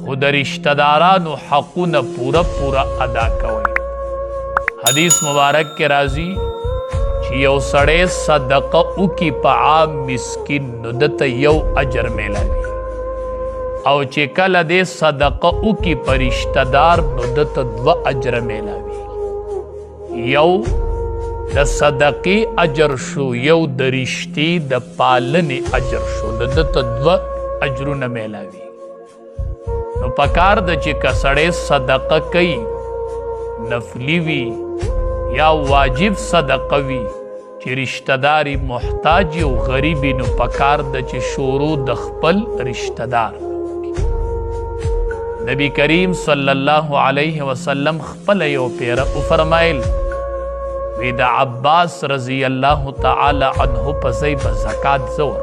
خو د رشتہ دارانو حقونه پورا ادا کوئ. حدیث مبارک کې راځي چې یو سړی صدقه وکي په عام مسکین نو دته یو اجر میلاوي، او چې کله دې صدقه وکي په رشتہ دار نو دته 2 اجر میلاوي. یو د صدقې اجر شو، یو د رشتې د پالنې اجر شو، دته 2 اجرونه میلاوي. نو پکار د چې که سړی صدقه کوي، نفلی وي یا واجب صدقه وي چې رشتہ داری محتاج او غریبی، نو پکار د چې شروع د خپل رشتہ دار. نبی کریم صلی الله علیه وسلم خپل یو پیره فرمایل وی د عباس رضی الله تعالی عنه په ځای به زکات زور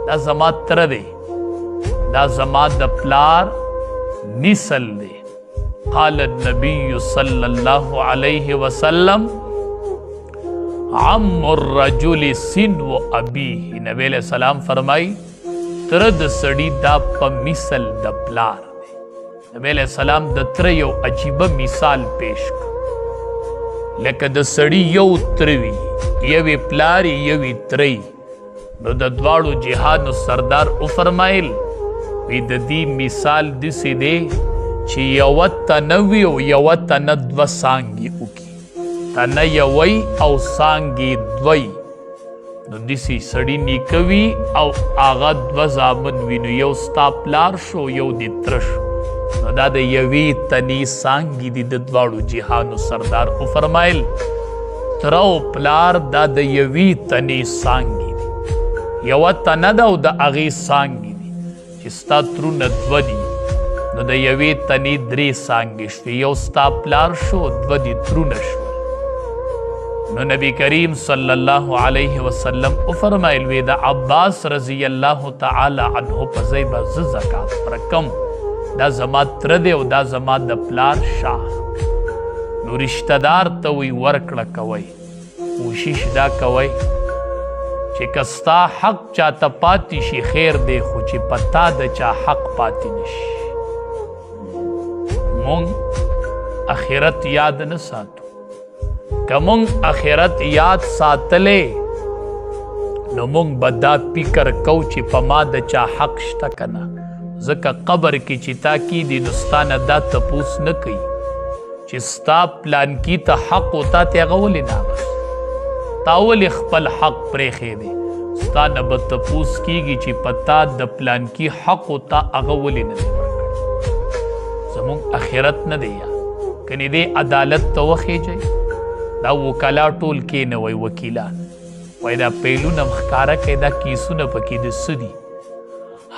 دا زما تر دی، دا زما د پلار نسل دی. قال النبی صلی الله علیه وسلم عم الرجل سنو ابیه. نبی علیہ السلام فرمائی تر د سړي دا په مثل د پلار دی. نبی علیہ السلام د تر یو عجیبه مثال پیش کړ، لکه د سړي یو تروي، یوی پلاری یوی تری، نو د دواړو جهادو سردار او فرمایل وی د دې مثال داسې دی چې یوه تنه وي او یوه تنه 2 څانګې وکړي، تنه یوی او څانګې 2، نو داسې سړي نیکه وي او هغه 2 زامن وي، نو یو ستا پلار شو یو دې تره شو، نو دا د یوې تنې څانګې دي. د دواړو جهانو سردار او فرمایل تره او پلار دا د یوې تنې څانګې دي، یوه تنه ده او د هغې څانګې دي چې ستا ترونه 2 دي، نو د یوې تنې 3 څانګې شوې، یو ستا پلار شو 2 دي ترونه شول. نو نبی کریم صلی الله علیه وسلم او فرمایل وی د عباس رضی الله تعالی عنه په ځای به زه زکات ورکم، دا زما تره دی او دا زما د پلار شاه. نو رشتہ دار ته وی ورکړه کوئ، کوشش دا کوئ چې که ستا حق چاته پاتې شي خیر دی، خو چې پتا د چا حق پاتې نشي. مونږ اخرت یاد نه ساتو، که مونږ اخرت یاد ساتلې نو مونږ به دا فکر کو چې په ما د چا حق شته که نه. ځکه قبر کې چې تا کیدي نو ستا نه دا تپوس نه کوي چې ستا پلانکي ته حق و تا ته هغه ولې نه اخیست، تا ولې خپل حق پرېښی دی. ستا نه به تپوس کیږي چې په تا د پلانکي حق و تا هغه ولې نه دی ورکړی. زموږ اخرت نه دی یا کنې دې عدالت ته وخېجئ. دا وکلا ټول کېنوئ وکیلان وایي دا پیلونه ښکاره کوي، دا کیسونه پکې د څه دي.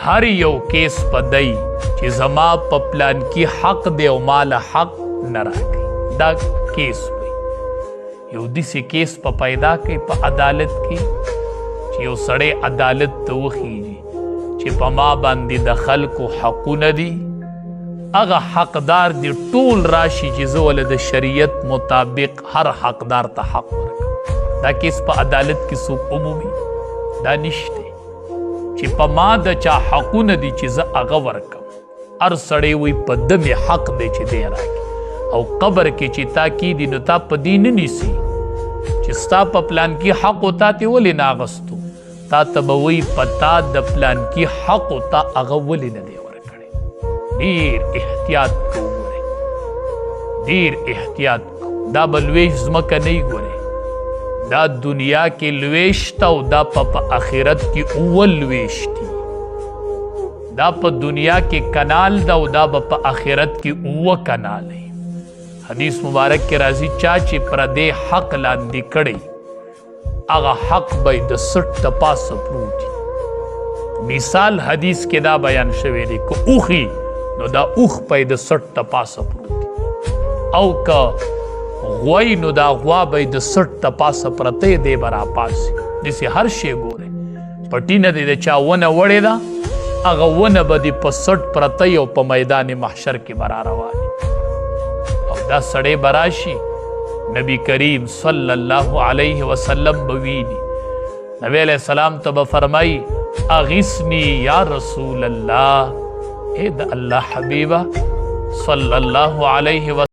هر یو کیس په دی چې زما په پلان کې حق دی او مال حق نه راکوي، دا کیس وي. یو داسې کیس په پیدا کوي په عدالت کې چې یو سړی عدالت ته وخیږي چې په ما باندې د خلکو حقونه دي، هغه حقدار دی ټول راشي چې زه ولې د شریعت مطابق هر حقدار ته حق ورکړم. دا کیس په عدالت کې څوک عمومي دا نشته چې په ما د چا حقونه دي چې زه هغه ورکم. هر سړی وی په ده مې حق دی چې دی راکړي، او قبر کې چې تا کیدي نو تا په دې نه نیسي چې ستا په پلان کې حق و تا ته ولې نه اخیستو، تا ته به وایي په تا د پلان کې حق و تا هغه ولې نه دی ورکړی. ډېر احتیاط کوو، ګورئ ډېر احتیاط کوو. دا به لویشت ځمکه نه ګورئ، دا دنیا کې لویشت او دا په آخرت کې اول لویشتي. دا په دنیا کې کنال دا او دا په آخرت کې اوه کنال دی. حدیث مبارک کې راځي چا چې پردې حق لاندې کړی هغه حق به د سټ د پاسه پروت وي. مثال حدیث کې دا بیان شوی دی که اوخي نو دا اوخ به د سټ د پاسه پروت وي، او که غوی نو دا غوا به د سټ د پاسه پرته دی به راپاسي. داسې هر شی ګورئ، پټي نه دی د چا ونه وړې ده هغه ونه به دې په سټ پرته او په میدان محشر کې به رارواني. او دا سړی به راشي نبی کریم صلی الله علیه وسلم به ویني، نبی علیہ السلام ته به فرمایي اغثنی یا رسول الله، اے د الله حبیبه صلی الله علیه وسلم